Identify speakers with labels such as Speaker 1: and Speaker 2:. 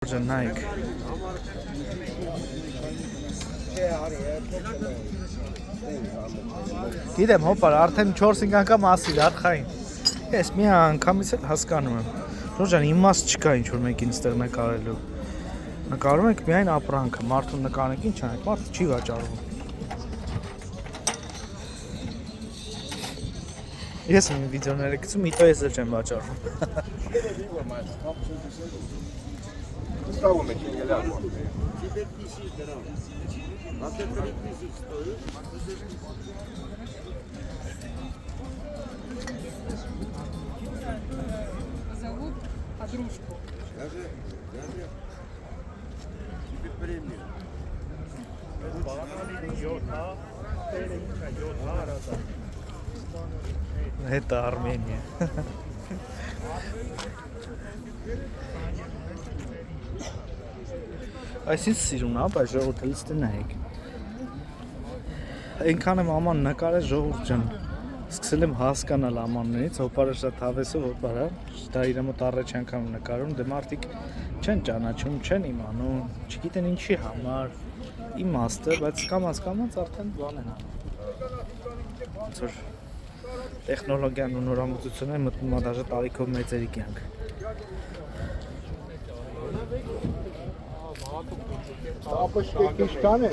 Speaker 1: Նայեք։ Գիտեմ, հոպար, արդեն 4-5 անգամ ասիր, արխային։ Ես մի անգամից էլ հասկանում եմ։ Ժորջան, իմաստ չկա ինչ-որ մեկին ստեղ նկարելու։ Նկարում ենք միայն ապրանքը, մարդուն նկարենք ինչ անենք, մարդը չի վաճառվում։ Ես իմ վիդեոները գցում, հետո ես էլ չեմ վաճառվում։
Speaker 2: Ставимо чингелярку.
Speaker 3: Зовут подружку.
Speaker 1: Это Армения. Այսինչ սիրուն է, բայց ժողովրդից տնայեք։ Այնքան եմ աման նկարել ժողովուրդ ջան։ Սկսել եմ հասկանալ ամաններից, հոպարը շատ հավեսով հոպարա, դա իր մոտ առաջ անգամ նկարում, դե մարդիկ չեն ճանաչում, չեն իմանում, չգիտեն ինչի համար, իմաստը, բայց կամաց արդեն բան են անում։ Ոնց որ տեխնոլոգիան ու նորամուծությունը մտնում է դաժե տարիքով մեծերի կյանք։
Speaker 2: Тапочки кишками.